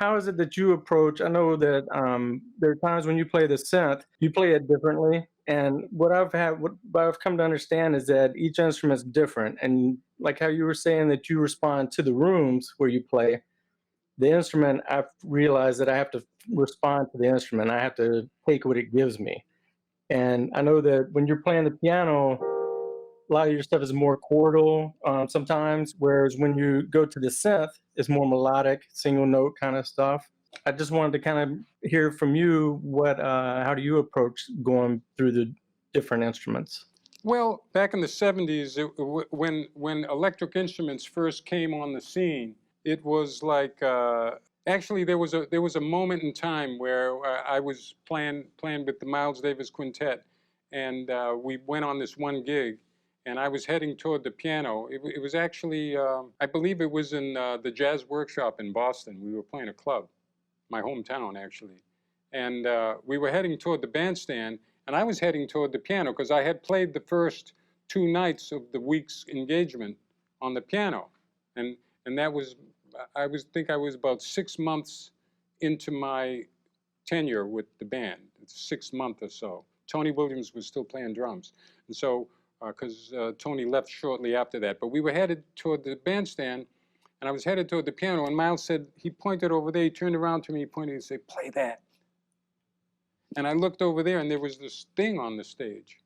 how is it that you approach? I know that there are times when you play the synth, you play it differently. And what I've come to understand is that each instrument's different. And like how you were saying that you respond to the rooms where you play, the instrument, I've realized that I have to respond to the instrument. I have to take what it gives me. And I know that when you're playing the piano, a lot of your stuff is more chordal sometimes, whereas when you go to the synth, it's more melodic, single note kind of stuff. I just wanted to kind of hear from you how do you approach going through the different instruments? Well, back in the 70s, when electric instruments first came on the scene, it was like actually there was a moment in time where I was playing with the Miles Davis Quintet, and we went on this one gig, and I was heading toward the piano. It was actually I believe it was in the Jazz Workshop in Boston. We were playing a club, my hometown actually, and we were heading toward the bandstand. And I was heading toward the piano because I had played the first 2 nights of the week's engagement on the piano. And that was, think I was about 6 months into my tenure with the band, 6 months or so. Tony Williams was still playing drums. And so, because Tony left shortly after that. But we were headed toward the bandstand, and I was headed toward the piano, and Miles said, he pointed over there, he turned around to me, he pointed and said, play that. And I looked over there, and there was this thing on the stage.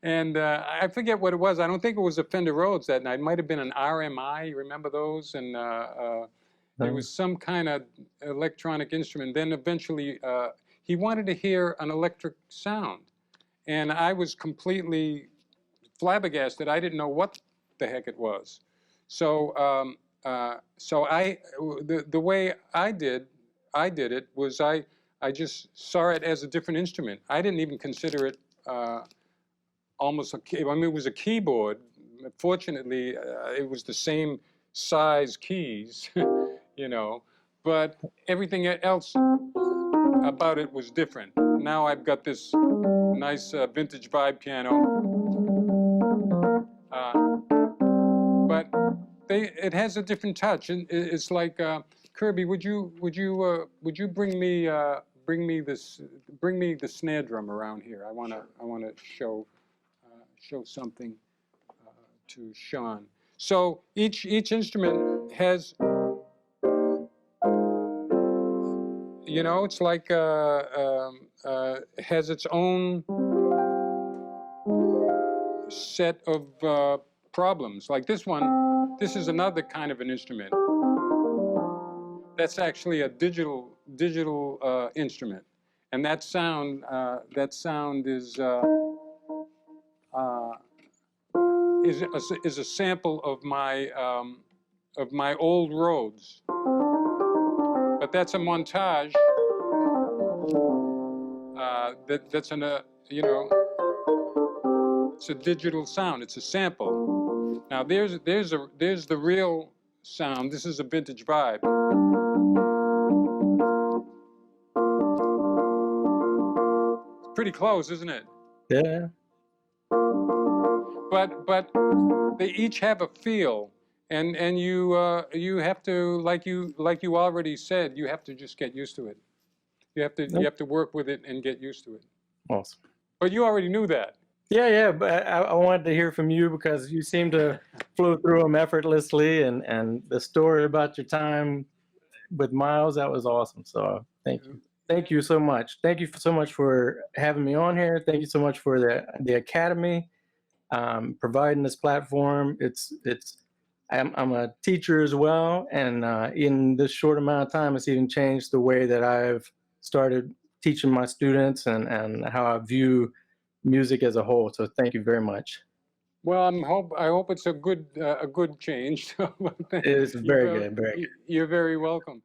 And I forget what it was. I don't think it was a Fender Rhodes that night. It might have been an RMI. You remember those? And it was some kind of electronic instrument. Then eventually, he wanted to hear an electric sound. And I was completely flabbergasted. I didn't know what the heck it was. So, the way I did it was I just saw it as a different instrument. I didn't even consider it almost I mean, it was a keyboard. Fortunately, it was the same size keys, you know, but everything else about it was different. Now I've got this nice vintage vibe piano, but it has a different touch, and it's like Kirby. Would you bring me the snare drum around here? I wanna show something to Sean. So each instrument has, you know, it's like has its own set of problems. Like this one, this is another kind of an instrument. That's actually a digital instrument, and that sound is a sample of my old Rhodes. But that's a montage. That's you know, it's a digital sound. It's a sample. Now there's the real sound. This is a vintage vibe. It's pretty close, isn't it? Yeah. But they each have a feel, and you have to, like you already said, you have to just get used to it. You have to work with it and get used to it. Awesome. But you already knew that. Yeah, but I wanted to hear from you because you seem to flow through them effortlessly, and the story about your time with Miles, that was awesome. So thank you. Thank you so much. Thank you so much for having me on here. Thank you so much for the Academy, providing this platform. I'm a teacher as well, and in this short amount of time, it's even changed the way that I've started teaching my students and how I view music as a whole. So thank you very much. Well, I hope it's a good change. It's very good. Very good. You're very welcome.